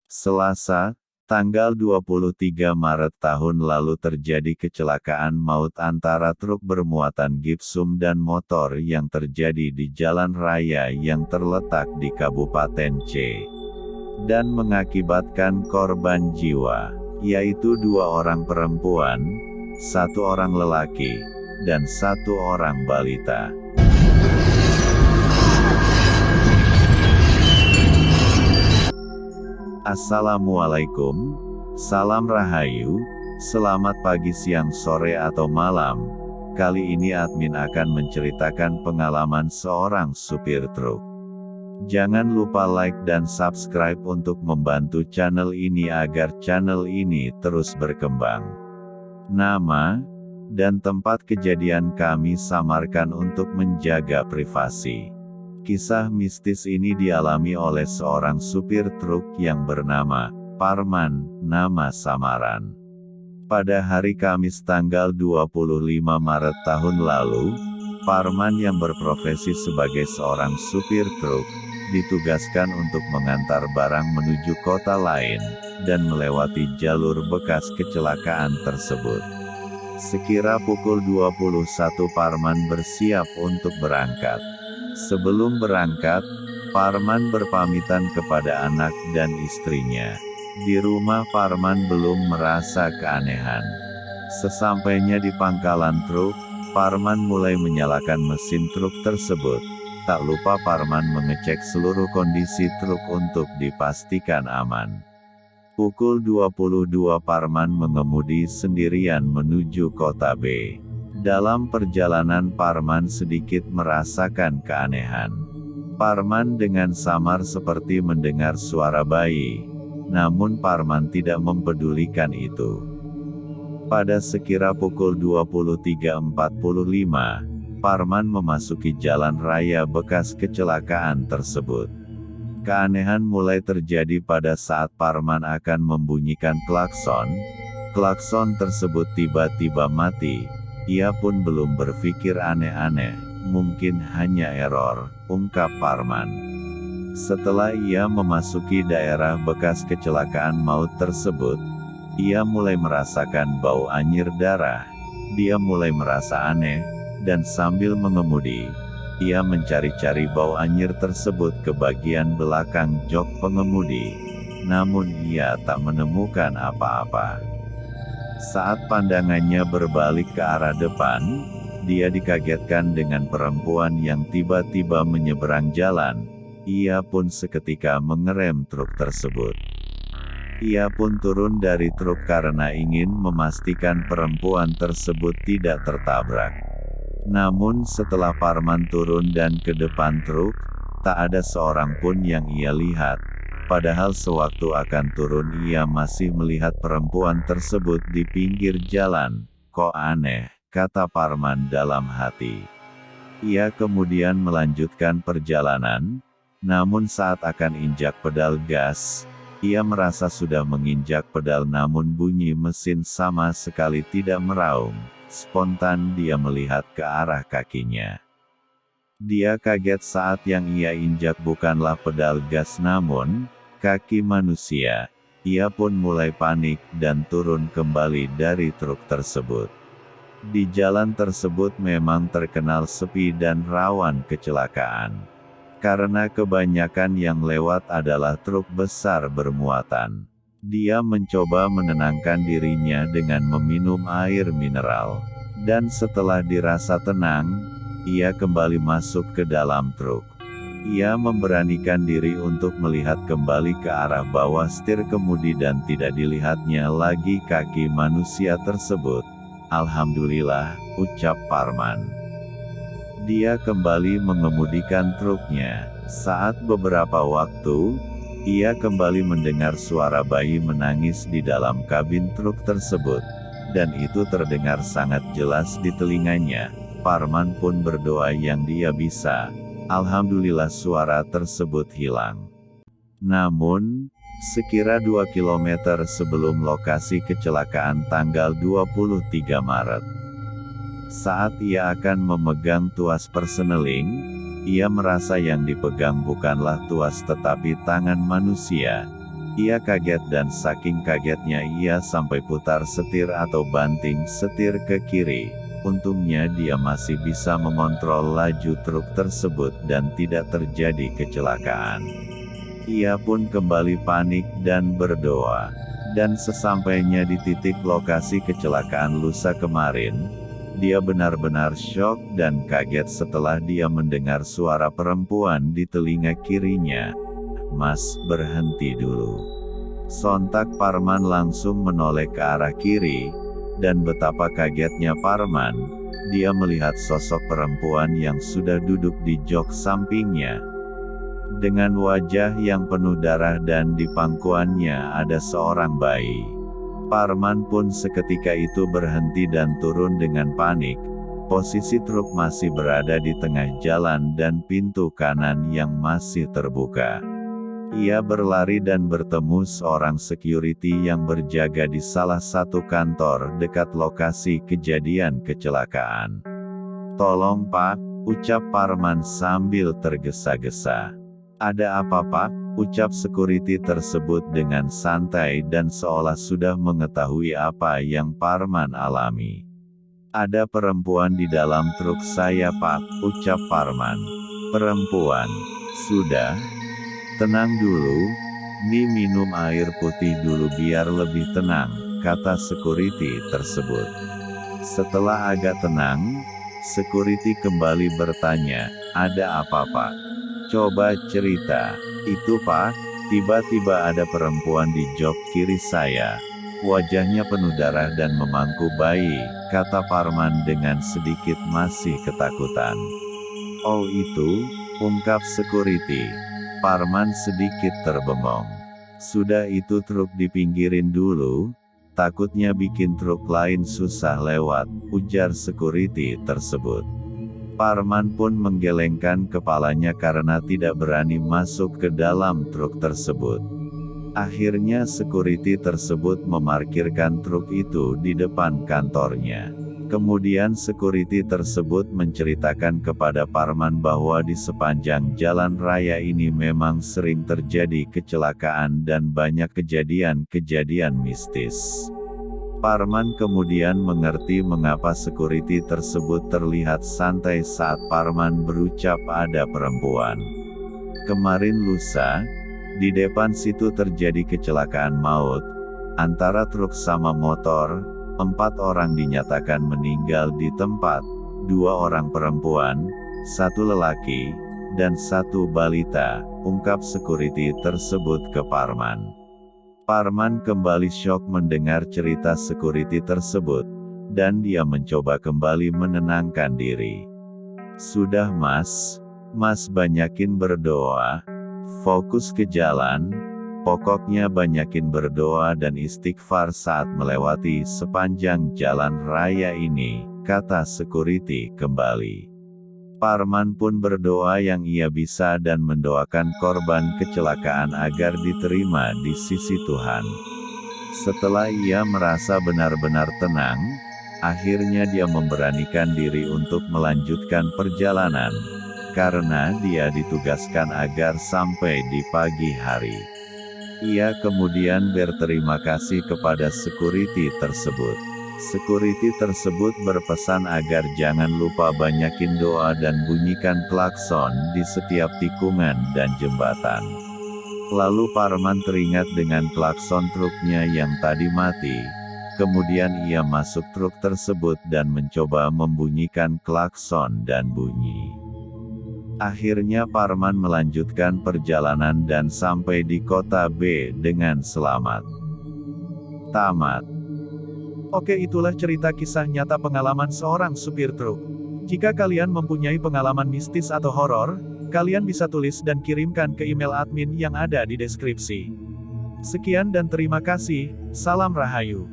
Selasa, tanggal 23 Maret tahun lalu terjadi kecelakaan maut antara truk bermuatan gipsum dan motor yang terjadi di jalan raya yang terletak di Kabupaten C. Dan mengakibatkan korban jiwa, yaitu 2 orang perempuan, 1 orang lelaki, dan 1 orang balita. Assalamualaikum, salam rahayu, selamat pagi, siang, sore, atau malam. Kali ini admin akan menceritakan pengalaman seorang supir truk. Jangan lupa like dan subscribe untuk membantu channel ini agar channel ini terus berkembang. Nama dan tempat kejadian kami samarkan untuk menjaga privasi. Kisah mistis ini dialami oleh seorang supir truk yang bernama Parman, nama samaran. Pada hari Kamis tanggal 25 Maret tahun lalu, Parman yang berprofesi sebagai seorang supir truk, ditugaskan untuk mengantar barang menuju kota lain, dan melewati jalur bekas kecelakaan tersebut. Sekira pukul 21 Parman bersiap untuk berangkat. Sebelum berangkat, Parman berpamitan kepada anak dan istrinya. Di rumah Parman belum merasa keanehan. Sesampainya di pangkalan truk, Parman mulai menyalakan mesin truk tersebut. Tak lupa Parman mengecek seluruh kondisi truk untuk dipastikan aman. Pukul 22 Parman mengemudi sendirian menuju kota B. Dalam perjalanan Parman sedikit merasakan keanehan. Parman dengan samar seperti mendengar suara bayi. Namun Parman tidak mempedulikan itu. Pada sekira pukul 23.45, Parman memasuki jalan raya bekas kecelakaan tersebut. Keanehan mulai terjadi pada saat Parman akan membunyikan klakson. Klakson tersebut tiba-tiba mati. Ia pun belum berpikir aneh-aneh, mungkin hanya error, ungkap Parman. Setelah ia memasuki daerah bekas kecelakaan maut tersebut, ia mulai merasakan bau anyir darah. Dia mulai merasa aneh, dan sambil mengemudi, ia mencari-cari bau anyir tersebut ke bagian belakang jok pengemudi. Namun ia tak menemukan apa-apa. Saat pandangannya berbalik ke arah depan, dia dikagetkan dengan perempuan yang tiba-tiba menyeberang jalan. Ia pun seketika mengerem truk tersebut. Ia pun turun dari truk karena ingin memastikan perempuan tersebut tidak tertabrak. Namun setelah Parman turun dan ke depan truk, tak ada seorang pun yang ia lihat. Padahal sewaktu akan turun ia masih melihat perempuan tersebut di pinggir jalan. Kok aneh, kata Parman dalam hati. Ia kemudian melanjutkan perjalanan, namun saat akan injak pedal gas, ia merasa sudah menginjak pedal namun bunyi mesin sama sekali tidak meraung. Spontan dia melihat ke arah kakinya. Dia kaget saat yang ia injak bukanlah pedal gas namun kaki manusia. Ia pun mulai panik dan turun kembali dari truk tersebut. Di jalan tersebut memang terkenal sepi dan rawan kecelakaan. Karena kebanyakan yang lewat adalah truk besar bermuatan. Dia mencoba menenangkan dirinya dengan meminum air mineral. Dan setelah dirasa tenang, ia kembali masuk ke dalam truk. Ia memberanikan diri untuk melihat kembali ke arah bawah setir kemudi dan tidak dilihatnya lagi kaki manusia tersebut. Alhamdulillah, ucap Parman. Dia kembali mengemudikan truknya. Saat beberapa waktu, ia kembali mendengar suara bayi menangis di dalam kabin truk tersebut. Dan itu terdengar sangat jelas di telinganya. Parman pun berdoa yang dia bisa. Alhamdulillah suara tersebut hilang. Namun, sekira 2 km sebelum lokasi kecelakaan tanggal 23 Maret. Saat ia akan memegang tuas perseneling, ia merasa yang dipegang bukanlah tuas tetapi tangan manusia. Ia kaget dan saking kagetnya ia sampai putar setir atau banting setir ke kiri. Untungnya dia masih bisa mengontrol laju truk tersebut dan tidak terjadi kecelakaan. Ia pun kembali panik dan berdoa. Dan sesampainya di titik lokasi kecelakaan lusa kemarin, dia benar-benar syok dan kaget setelah dia mendengar suara perempuan di telinga kirinya. "Mas, berhenti dulu." Sontak Parman langsung menoleh ke arah kiri, dan betapa kagetnya Parman, dia melihat sosok perempuan yang sudah duduk di jok sampingnya. Dengan wajah yang penuh darah dan di pangkuannya ada seorang bayi. Parman pun seketika itu berhenti dan turun dengan panik. Posisi truk masih berada di tengah jalan dan pintu kanan yang masih terbuka. Ia berlari dan bertemu seorang security yang berjaga di salah satu kantor dekat lokasi kejadian kecelakaan. "Tolong Pak," ucap Parman sambil tergesa-gesa. "Ada apa Pak?" ucap security tersebut dengan santai dan seolah sudah mengetahui apa yang Parman alami. "Ada perempuan di dalam truk saya Pak," ucap Parman. "Perempuan? Sudah. Tenang dulu, nih minum air putih dulu biar lebih tenang," kata security tersebut. Setelah agak tenang, security kembali bertanya, "Ada apa Pak? Coba cerita." "Itu Pak, tiba-tiba ada perempuan di jok kiri saya. Wajahnya penuh darah dan memangku bayi," kata Parman dengan sedikit masih ketakutan. "Oh itu," ungkap security. Parman sedikit terbengong. "Sudah itu truk dipinggirin dulu, takutnya bikin truk lain susah lewat," ujar security tersebut. Parman pun menggelengkan kepalanya karena tidak berani masuk ke dalam truk tersebut. Akhirnya security tersebut memarkirkan truk itu di depan kantornya. Kemudian security tersebut menceritakan kepada Parman bahwa di sepanjang jalan raya ini memang sering terjadi kecelakaan dan banyak kejadian-kejadian mistis. Parman kemudian mengerti mengapa security tersebut terlihat santai saat Parman berucap ada perempuan. "Kemarin lusa, di depan situ terjadi kecelakaan maut, antara truk sama motor. 4 orang dinyatakan meninggal di tempat, 2 orang perempuan, 1 lelaki, dan 1 balita," ungkap security tersebut ke Parman. Parman kembali syok mendengar cerita security tersebut, dan dia mencoba kembali menenangkan diri. "Sudah Mas, Mas banyakin berdoa, fokus ke jalan, pokoknya banyakin berdoa dan istighfar saat melewati sepanjang jalan raya ini," kata security kembali. Parman pun berdoa yang ia bisa dan mendoakan korban kecelakaan agar diterima di sisi Tuhan. Setelah ia merasa benar-benar tenang, akhirnya dia memberanikan diri untuk melanjutkan perjalanan, karena dia ditugaskan agar sampai di pagi hari. Ia kemudian berterima kasih kepada security tersebut. Security tersebut berpesan agar jangan lupa banyakin doa dan bunyikan klakson di setiap tikungan dan jembatan. Lalu Parman teringat dengan klakson truknya yang tadi mati. Kemudian ia masuk truk tersebut dan mencoba membunyikan klakson dan bunyi. Akhirnya Parman melanjutkan perjalanan dan sampai di kota B dengan selamat. Tamat. Oke, itulah cerita kisah nyata pengalaman seorang supir truk. Jika kalian mempunyai pengalaman mistis atau horor, kalian bisa tulis dan kirimkan ke email admin yang ada di deskripsi. Sekian dan terima kasih, salam Rahayu.